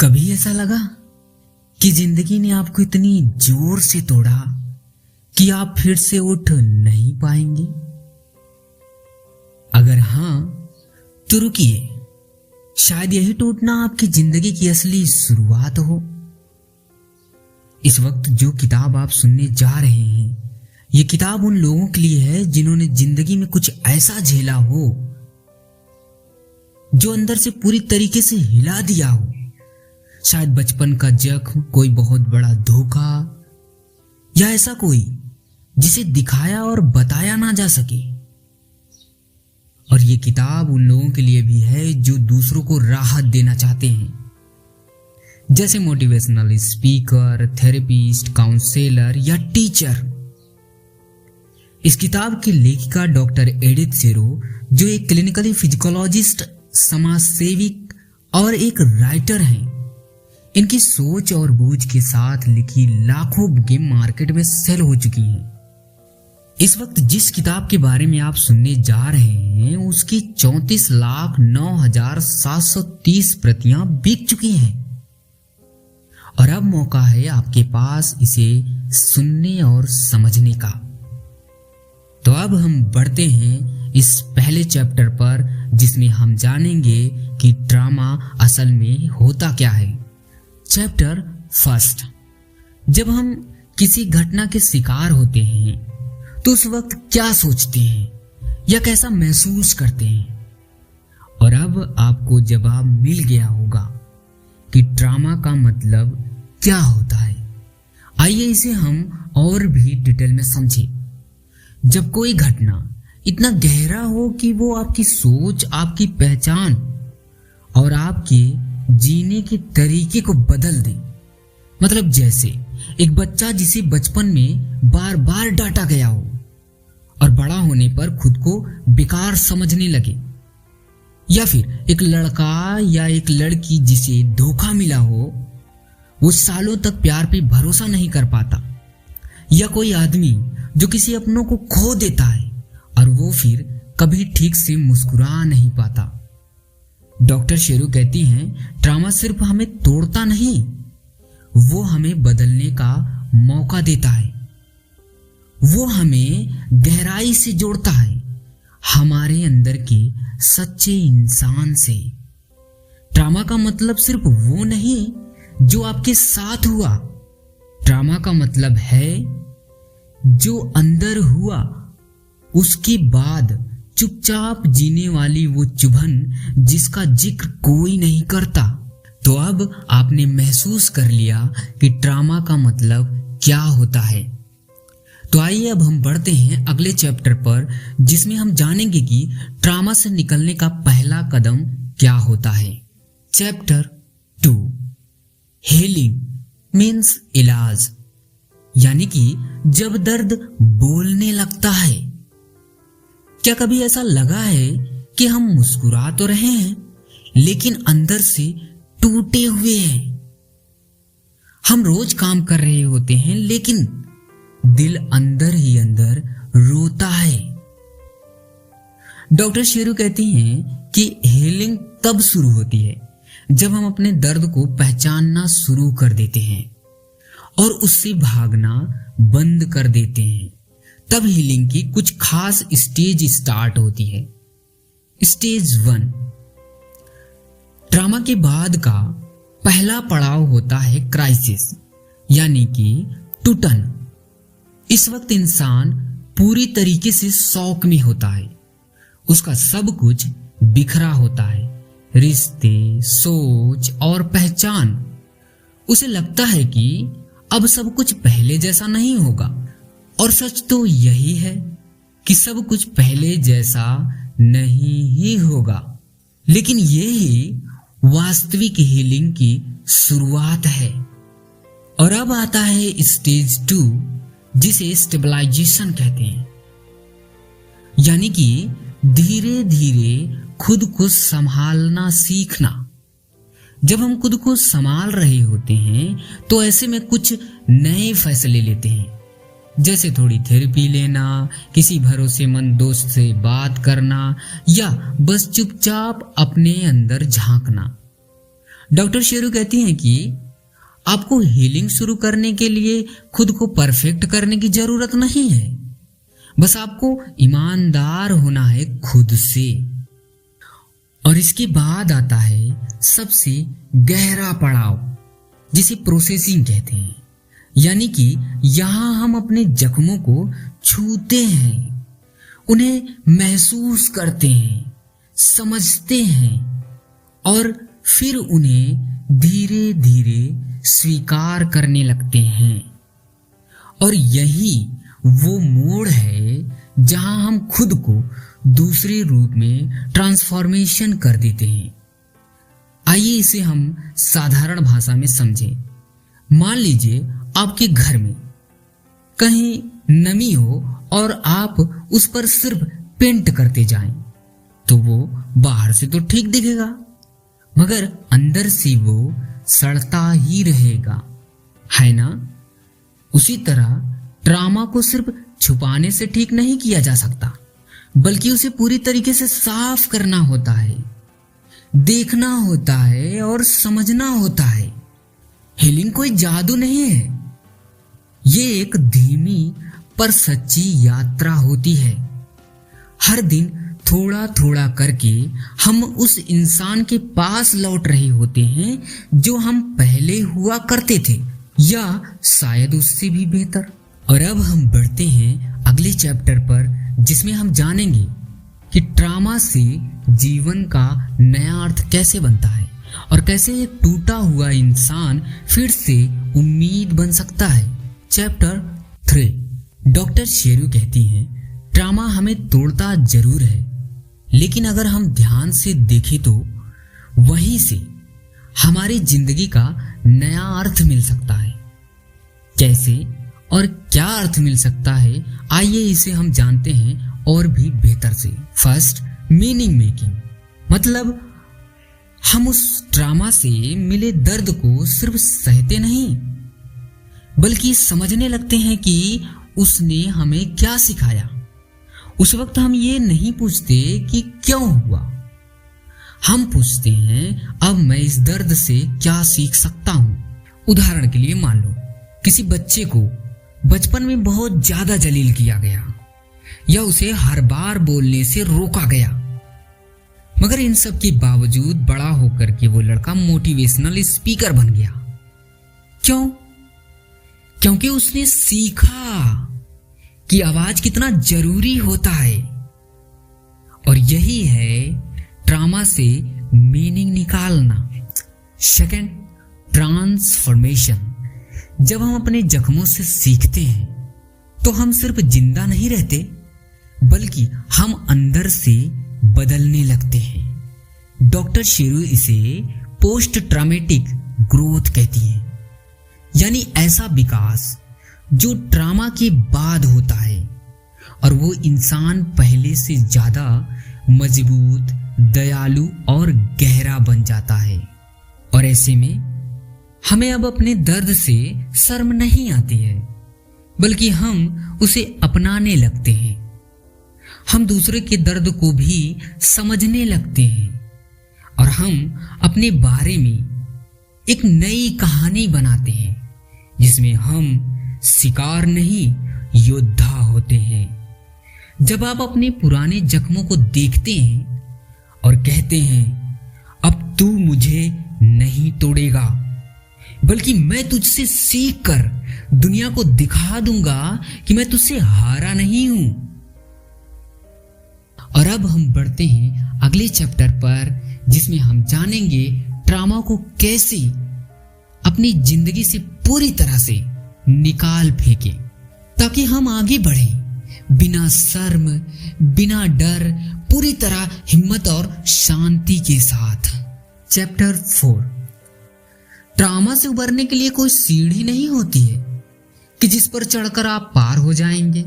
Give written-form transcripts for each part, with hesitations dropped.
कभी ऐसा लगा कि जिंदगी ने आपको इतनी जोर से तोड़ा कि आप फिर से उठ नहीं पाएंगे? अगर हां तो रुकिए, शायद यही टूटना आपकी जिंदगी की असली शुरुआत हो। इस वक्त जो किताब आप सुनने जा रहे हैं, ये किताब उन लोगों के लिए है जिन्होंने जिंदगी में कुछ ऐसा झेला हो जो अंदर से पूरी तरीके से हिला दिया हो। शायद बचपन का जख्म, कोई बहुत बड़ा धोखा, या ऐसा कोई जिसे दिखाया और बताया ना जा सके। और ये किताब उन लोगों के लिए भी है जो दूसरों को राहत देना चाहते हैं, जैसे मोटिवेशनल स्पीकर, थेरेपिस्ट, काउंसलर या टीचर। इस किताब की लेखिका डॉक्टर एडिथ शेरो, जो एक क्लिनिकली फिजिकोलॉजिस्ट, समाज सेविक और एक राइटर हैं। इनकी सोच और बूझ के साथ लिखी लाखों बुकें मार्केट में सेल हो चुकी हैं। इस वक्त जिस किताब के बारे में आप सुनने जा रहे हैं, उसकी 34,09,730 प्रतियां बिक चुकी हैं। और अब मौका है आपके पास इसे सुनने और समझने का। तो अब हम बढ़ते हैं इस पहले चैप्टर पर, जिसमें हम जानेंगे कि ड्रामा असल में होता क्या है। Chapter first. जब हम किसी घटना के शिकार होते हैं तो उस वक्त क्या सोचते हैं या कैसा महसूस करते हैं? और अब आपको जवाब मिल गया होगा कि ड्रामा का मतलब क्या होता है। आइए इसे हम और भी डिटेल में समझें। जब कोई घटना इतना गहरा हो कि वो आपकी सोच, आपकी पहचान और आपके जीने के तरीके को बदल दे। मतलब जैसे एक बच्चा जिसे बचपन में बार बार डांटा गया हो और बड़ा होने पर खुद को बेकार समझने लगे, या फिर एक लड़का या एक लड़की जिसे धोखा मिला हो, वो सालों तक प्यार पे भरोसा नहीं कर पाता, या कोई आदमी जो किसी अपनों को खो देता है और वो फिर कभी ठीक से मुस्कुरा नहीं पाता। डॉक्टर शेरू कहती हैं, ड्रामा सिर्फ हमें तोड़ता नहीं, वो हमें बदलने का मौका देता है। वो हमें गहराई से जोड़ता है, हमारे अंदर के सच्चे इंसान से। ड्रामा का मतलब सिर्फ वो नहीं जो आपके साथ हुआ, ड्रामा का मतलब है जो अंदर हुआ, उसके बाद चुपचाप जीने वाली वो चुभन जिसका जिक्र कोई नहीं करता। तो अब आपने महसूस कर लिया कि ड्रामा का मतलब क्या होता है। तो आइए अब हम बढ़ते हैं अगले चैप्टर पर, जिसमें हम जानेंगे कि ड्रामा से निकलने का पहला कदम क्या होता है। चैप्टर 2, हीलिंग मीन्स इलाज, यानी कि जब दर्द बोलने लगता है। क्या कभी ऐसा लगा है कि हम मुस्कुरा तो रहे हैं लेकिन अंदर से टूटे हुए हैं? हम रोज काम कर रहे होते हैं लेकिन दिल अंदर ही अंदर रोता है। डॉक्टर शेरू कहती हैं कि हीलिंग तब शुरू होती है जब हम अपने दर्द को पहचानना शुरू कर देते हैं और उससे भागना बंद कर देते हैं। तब हीलिंग की कुछ खास स्टेज स्टार्ट होती है। स्टेज 1, ड्रामा के बाद का पहला पड़ाव होता है क्राइसिस, यानी कि टूटन। इस वक्त इंसान पूरी तरीके से शॉक में होता है। उसका सब कुछ बिखरा होता है, रिश्ते, सोच और पहचान। उसे लगता है कि अब सब कुछ पहले जैसा नहीं होगा। और सच तो यही है कि सब कुछ पहले जैसा नहीं ही होगा। लेकिन ये ही वास्तविक हीलिंग की शुरुआत है। और अब आता है स्टेज 2, जिसे स्टेबलाइजेशन कहते हैं, यानी कि धीरे धीरे खुद को संभालना सीखना। जब हम खुद को संभाल रहे होते हैं तो ऐसे में कुछ नए फैसले लेते हैं, जैसे थोड़ी थेरेपी लेना, किसी भरोसेमंद दोस्त से बात करना, या बस चुपचाप अपने अंदर झांकना। डॉक्टर शेरू कहती हैं कि आपको हीलिंग शुरू करने के लिए खुद को परफेक्ट करने की जरूरत नहीं है, बस आपको ईमानदार होना है खुद से। और इसके बाद आता है सबसे गहरा पड़ाव, जिसे प्रोसेसिंग कहते हैं। यानी कि यहां हम अपने जख्मों को छूते हैं, उन्हें महसूस करते हैं, समझते हैं और फिर उन्हें धीरे धीरे स्वीकार करने लगते हैं। और यही वो मोड़ है जहां हम खुद को दूसरे रूप में ट्रांसफॉर्मेशन कर देते हैं। आइए इसे हम साधारण भाषा में समझें। मान लीजिए आपके घर में कहीं नमी हो और आप उस पर सिर्फ पेंट करते जाएं, तो वो बाहर से तो ठीक दिखेगा, मगर अंदर से वो सड़ता ही रहेगा, है ना? उसी तरह ट्रॉमा को सिर्फ छुपाने से ठीक नहीं किया जा सकता, बल्कि उसे पूरी तरीके से साफ करना होता है, देखना होता है और समझना होता है। हीलिंग कोई जादू नहीं है, ये एक धीमी पर सच्ची यात्रा होती है। हर दिन थोड़ा थोड़ा करके हम उस इंसान के पास लौट रहे होते हैं जो हम पहले हुआ करते थे, या शायद उससे भी बेहतर। और अब हम बढ़ते हैं अगले चैप्टर पर, जिसमें हम जानेंगे कि ट्रॉमा से जीवन का नया अर्थ कैसे बनता है और कैसे एक टूटा हुआ इंसान फिर से उम्मीद बन सकता है। चैप्टर 3। डॉक्टर शेरू कहती हैं, ट्रॉमा हमें तोड़ता जरूर है, लेकिन अगर हम ध्यान से देखें तो वहीं से हमारी जिंदगी का नया अर्थ मिल सकता है। कैसे और क्या अर्थ मिल सकता है, आइए इसे हम जानते हैं और भी बेहतर से। फर्स्ट, मीनिंग मेकिंग, मतलब हम उस ट्रॉमा से मिले दर्द को सिर्फ सहते नहीं, बल्कि समझने लगते हैं कि उसने हमें क्या सिखाया। उस वक्त हम ये नहीं पूछते कि क्यों हुआ, हम पूछते हैं अब मैं इस दर्द से क्या सीख सकता हूं। उदाहरण के लिए मान लो किसी बच्चे को बचपन में बहुत ज्यादा जलील किया गया या उसे हर बार बोलने से रोका गया, मगर इन सब के बावजूद बड़ा होकर के वो लड़का मोटिवेशनल स्पीकर बन गया। क्यों? क्योंकि उसने सीखा कि आवाज कितना जरूरी होता है। और यही है ट्रॉमा से मीनिंग निकालना। Second, transformation. जब हम अपने जख्मों से सीखते हैं तो हम सिर्फ जिंदा नहीं रहते, बल्कि हम अंदर से बदलने लगते हैं। डॉक्टर शेरू इसे पोस्ट ट्रॉमेटिक ग्रोथ कहती हैं, यानी ऐसा विकास जो ट्रॉमा के बाद होता है और वो इंसान पहले से ज्यादा मजबूत, दयालु और गहरा बन जाता है। और ऐसे में हमें अब अपने दर्द से शर्म नहीं आती है, बल्कि हम उसे अपनाने लगते हैं। हम दूसरे के दर्द को भी समझने लगते हैं और हम अपने बारे में एक नई कहानी बनाते हैं, जिसमें हम शिकार नहीं, योद्धा होते हैं। जब आप अपने पुराने जख्मों को देखते हैं और कहते हैं अब तू मुझे नहीं तोड़ेगा, बल्कि मैं तुझसे सीख कर दुनिया को दिखा दूंगा कि मैं तुझसे हारा नहीं हूं। और अब हम बढ़ते हैं अगले चैप्टर पर, जिसमें हम जानेंगे ट्रॉमा को कैसे अपनी जिंदगी से पूरी तरह से निकाल फेंके, ताकि हम आगे बढ़ें बिना शर्म, बिना डर, पूरी तरह हिम्मत और शांति के साथ। चैप्टर 4। ट्रॉमा से उबरने के लिए कोई सीढ़ी नहीं होती है कि जिस पर चढ़कर आप पार हो जाएंगे।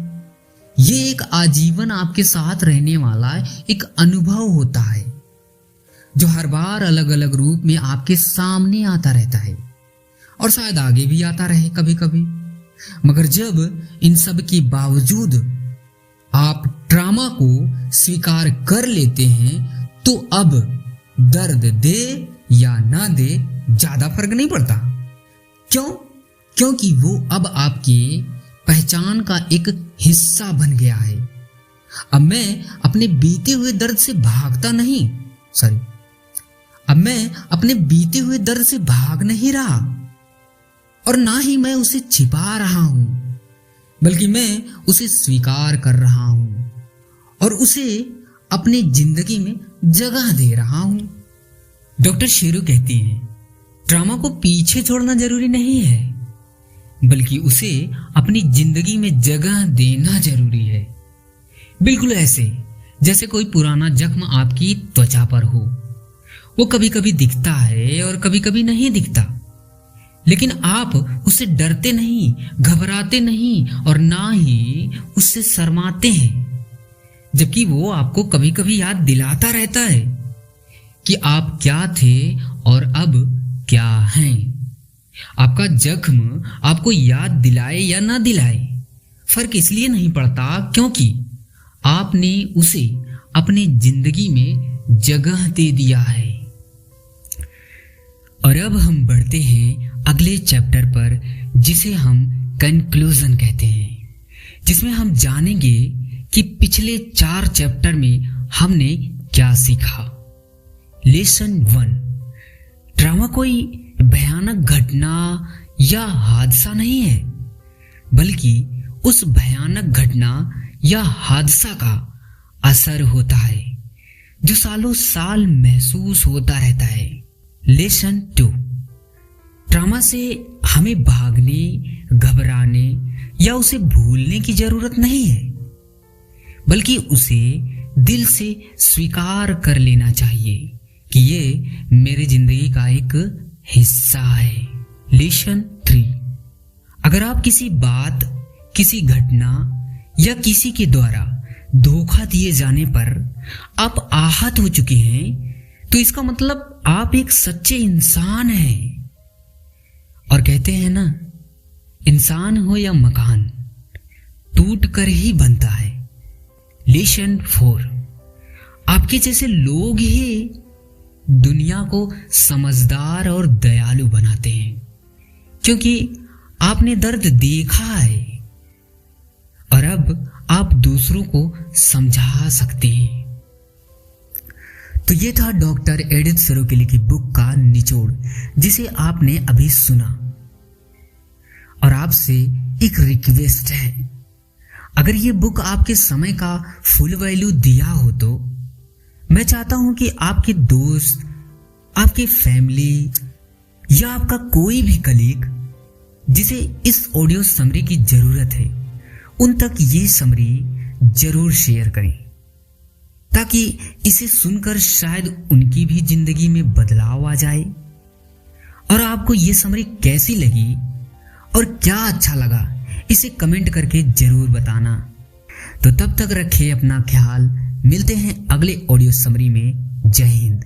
ये एक आजीवन आपके साथ रहने वाला एक अनुभव होता है, जो हर बार अलग अलग रूप में आपके सामने आता रहता है और शायद आगे भी आता रहे कभी कभी। मगर जब इन सब के बावजूद आप ट्रॉमा को स्वीकार कर लेते हैं, तो अब दर्द दे या ना दे ज्यादा फर्क नहीं पड़ता। क्यों? क्योंकि वो अब आपके पहचान का एक हिस्सा बन गया है। अब मैं अपने बीते हुए दर्द से भागता नहीं, अब मैं अपने बीते हुए दर्द से भाग नहीं रहा और ना ही मैं उसे छिपा रहा हूं, बल्कि मैं उसे स्वीकार कर रहा हूं और उसे अपनी जिंदगी में जगह दे रहा हूं। डॉक्टर शेरू कहती हैं, ट्रॉमा को पीछे छोड़ना जरूरी नहीं है, बल्कि उसे अपनी जिंदगी में जगह देना जरूरी है। बिल्कुल ऐसे जैसे कोई पुराना जख्म आपकी त्वचा पर हो। वो कभी कभी दिखता है और कभी कभी नहीं दिखता, लेकिन आप उससे डरते नहीं, घबराते नहीं और ना ही उससे शर्माते हैं, जबकि वो आपको कभी कभी याद दिलाता रहता है कि आप क्या थे और अब क्या हैं। आपका जख्म आपको याद दिलाए या ना दिलाए, फर्क इसलिए नहीं पड़ता क्योंकि आपने उसे अपनी जिंदगी में जगह दे दिया है। और अब हम बढ़ते हैं अगले चैप्टर पर, जिसे हम कंक्लूजन कहते हैं, जिसमें हम जानेंगे कि पिछले 4 चैप्टर में हमने क्या सीखा। लेसन 1, ट्रॉमा कोई भयानक घटना या हादसा नहीं है, बल्कि उस भयानक घटना या हादसा का असर होता है जो सालों साल महसूस होता रहता है। लेसन 2, ट्रॉमा से हमें भागने, घबराने या उसे भूलने की जरूरत नहीं है, बल्कि उसे दिल से स्वीकार कर लेना चाहिए कि ये मेरी जिंदगी का एक हिस्सा है। लेसन 3, अगर आप किसी बात, किसी घटना या किसी के द्वारा धोखा दिए जाने पर आप आहत हो चुके हैं, तो इसका मतलब आप एक सच्चे इंसान हैं। और कहते हैं ना, इंसान हो या मकान, टूट कर ही बनता है। लेसन 4, आपके जैसे लोग ही दुनिया को समझदार और दयालु बनाते हैं, क्योंकि आपने दर्द देखा है और अब आप दूसरों को समझा सकते हैं। तो ये था डॉक्टर एडिथ सरो की लिखी बुक का निचोड़, जिसे आपने अभी सुना। और आपसे एक रिक्वेस्ट है, अगर ये बुक आपके समय का फुल वैल्यू दिया हो तो मैं चाहता हूं कि आपके दोस्त, आपके फैमिली या आपका कोई भी कलीग जिसे इस ऑडियो समरी की जरूरत है, उन तक ये समरी जरूर शेयर करें, ताकि इसे सुनकर शायद उनकी भी जिंदगी में बदलाव आ जाए। और आपको ये समरी कैसी लगी और क्या अच्छा लगा, इसे कमेंट करके जरूर बताना। तो तब तक रखिए अपना ख्याल, मिलते हैं अगले ऑडियो समरी में। जय हिंद।